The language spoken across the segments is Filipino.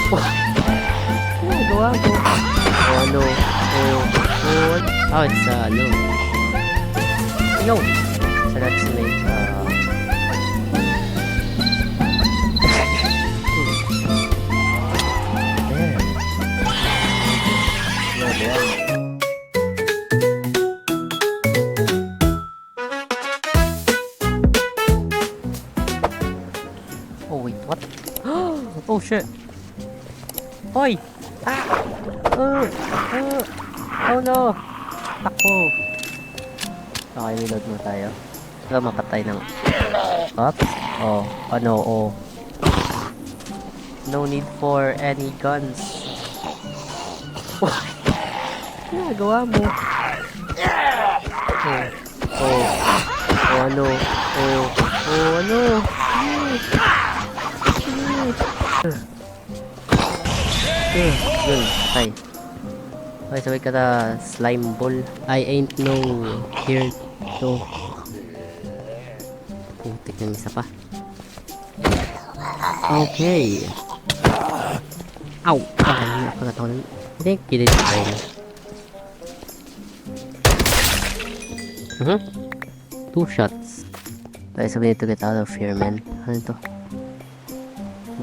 Ano gawa ko? Oh, ano? Oh, it's ano? Yo! So let's make there. Yeah, there. Oh wait, what? Oh shit! Hoy! Ah! Oh no! Takbo! Okay, reload mo tayo. Para mapatay ng... Oops! Oh, ano, oh. No need for any guns. Ginagawa mo? Oh, ano? Ano? Yun, patay. Okay, sabay ka na slime ball. I ain't no here to. Putik ng isa pa. Okay. Ow! Hindi ako nataon. I think you did fine. Two shots. Okay, so we need to get out of here, man. Ano ito?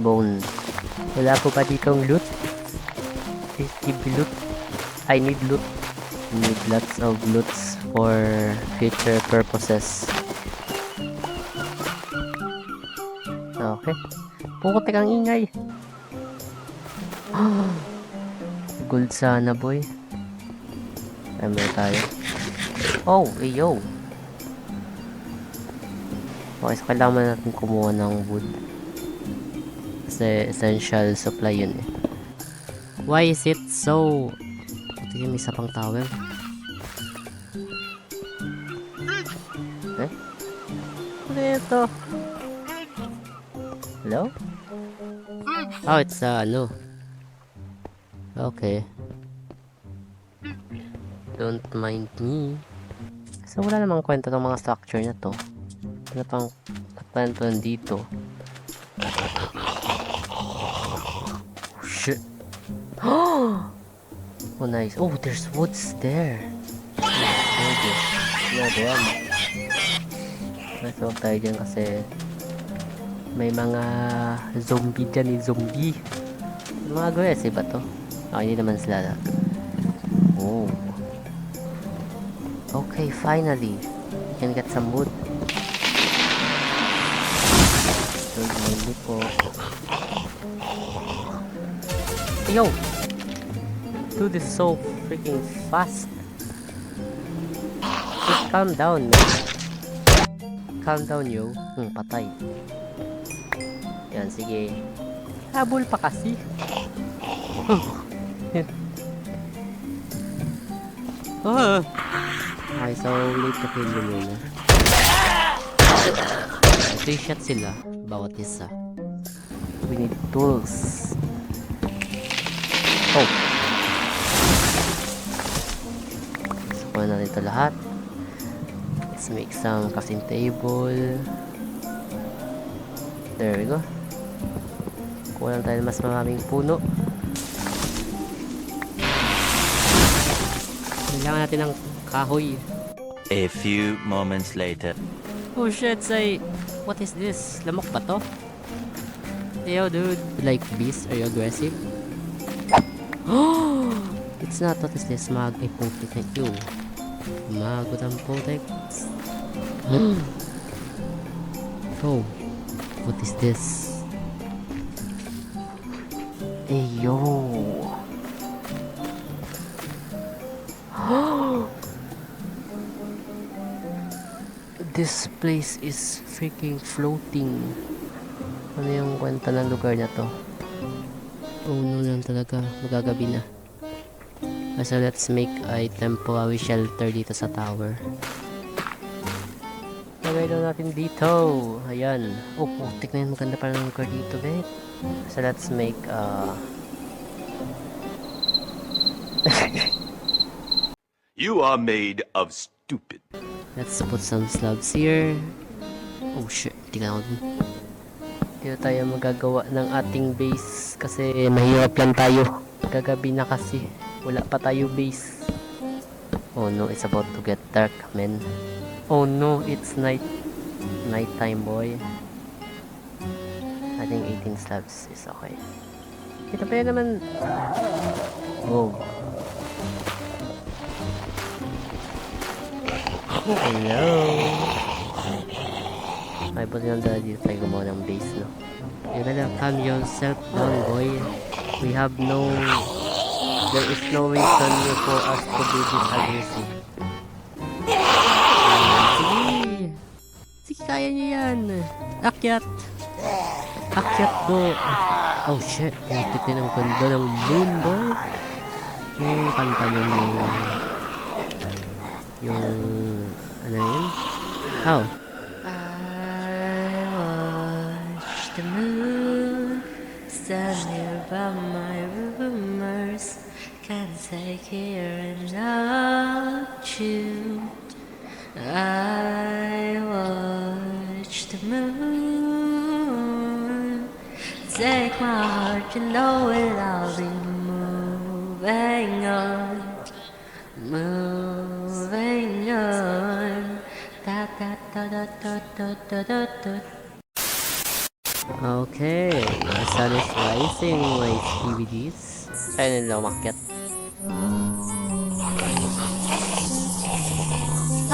Bone. Wala po pa ditong loot. Give loot. I need loot. Need lots of loots for future purposes. Okay. Pukutik ang ingay. Gold sana, boy. Ay, may tayo. Oh, yo. Okay, so kailangan natin kumuha ng wood. Kasi essential supply yun eh. Why is it so... Tingin, may isa pang tower. Eh? Ano ito? Hello? Oh, it's ano. Okay. Don't mind me. So wala namang kwento ng mga structure na to. Ano pang kwento nandito? Oh, shit. Oh, nice. Oh, there's woods there. Yeah, damn. Let's walk tayo dyan kasi may mga zombie dyan eh, zombie. Mga aggressive ba to? Hindi naman sila. Oh. Okay, finally. We can get some wood. Yo! Dude, this is so freaking fast. Just calm down, man. Calm down, yo. Patay. Yan, sige. Habol pa kasi. Okay, so we need to kill you muna. 3 shots sila. Bawat isa. We need tools. Oh. Sukuha natin ito lahat. Let's make some crafting table. There we go. Kuha lang tayo mas maraming puno. Kailangan natin ng kahoy. A few moments later. Oh shit, say, what is this? Lamok ba to? Yo, dude. Like beast? Are you aggressive? Oh! It's not. What is this? Mag ay putik na you. Magot ang putik. Oh. What is this? Hey, yo. This place is freaking floating. Ano yung kwenta ng lugar na to? Oh no lang talaga. Magagabi na. So let's make a temporary shelter dito sa tower. Lagay daw natin dito. Ayan. Oh, putik na yun. Maganda pa ng lugar dito, bet. So let's make You are made of stupid. let's put some slabs here. Oh shit. Hindi ka na ako dun. Hindi na tayo magagawa ng ating base kasi mahirap lang tayo. Gagabi na kasi. Wala pa tayo base. Oh no, it's about to get dark, man. Oh no, it's nighttime, boy. I think 18 slabs is okay. Kita pa yun naman. Oh. Hello. Ay, buti lang dahil dito tayo gumawa ng base, no? You gotta calm yourself down, boy. We have no... There is no reason for us to be this aggressive. Sige! Sige, kaya niyo yan! Akyat! Akyat do! Oh shit! Nakitin ang ganda ng moon, boy! Yung kanta yung... Yung... Ano yun? How? The moon stands here by my rumors. Can't take here and not you. I watch the moon take my heart, you know it. I'll be moving on, moving on. Da da da da da da da da da. Okay, the sun is rising, my DVDs. Ayun lang, umakyat.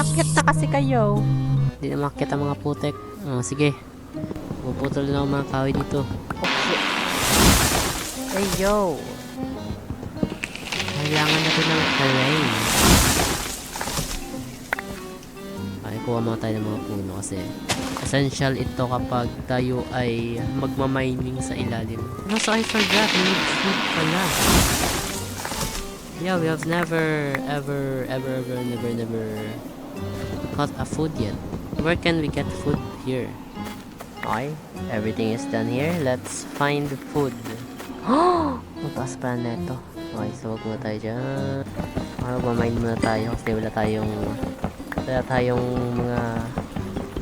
Akyat na kasi kayo. Hindi na umakyat ang mga putek. Sige. Puputol na ako mga kahoy dito. Oh shit. Hey yo. Kailangan natin ng terrain. Ay, kuha mo tayo ng mga puno kasi essential ito kapag tayo ay magmamining sa ilalim. Also, I forgot, we need food pala. Yeah, we have never caught a food yet. Where can we get food here? Okay, everything is done here. Let's find food. Oh! Mataas pala neto. Okay, so wag muna tayo dyan. Magmamine muna tayo kasi wala tayong mga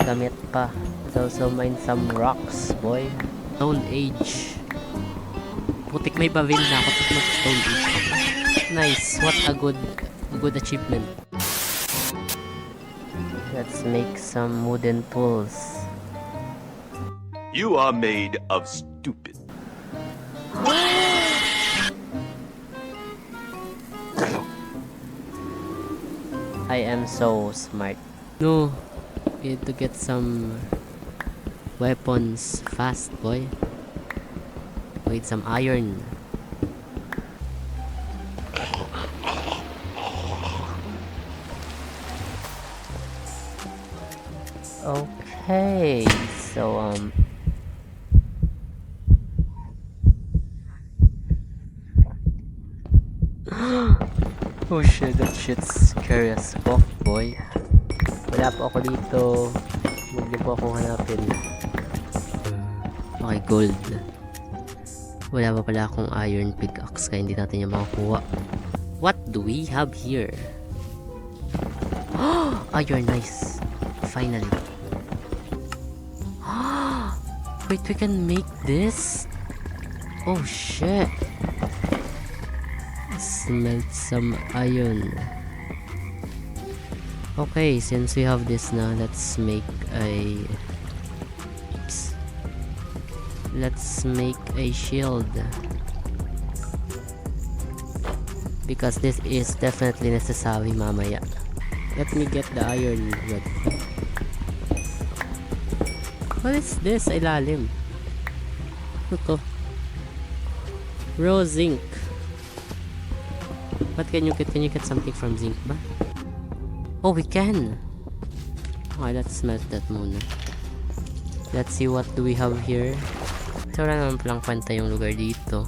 gamit pa. Let's also mine some rocks, boy. Stone Age. Putik, may bavil na ako. Stone Age. Nice. What a good achievement. Let's make some wooden tools. You are made of stupid. I am so smart. No. We need to get some weapons fast, boy. We need some iron. Okay, so oh shit, that shit's scary as fuck, boy. Wala po ako dito. Huwag niyo po akong hanapin. Okay, gold. Wala pa pala akong iron pickaxe kaya hindi natin yung makakuha. What do we have here? Iron, nice. Finally. Wait, we can make this? Oh shit. Smelt some iron. Okay, since we have this now, let's make a... Oops. Let's make a shield. Because this is definitely necessary mamaya. Let me get the iron rod. What is this? Ilalim. Ano to? Raw zinc. What can you get? Can you get something from zinc ba? Oh, we can! Okay, let's smelt that muna. Let's see what do we have here. So, wala naman palang kwenta yung lugar dito.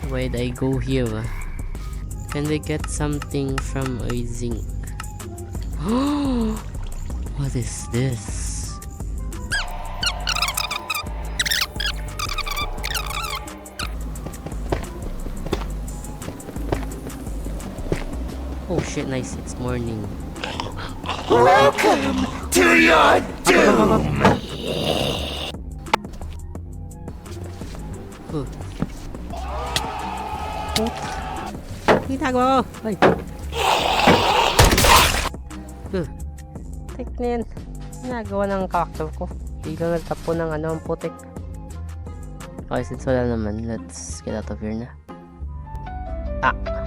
Why did I go here? Can we get something from a zinc? What is this? Oh shit, nice. It's morning. Welcome to your doom! Ginagawa ko! Ay! Putik na yan. Ginagawa ng kaktor ko. Biglang nagtapo ng ano ang putik. Okay, since wala naman, let's get out of here na. Ah!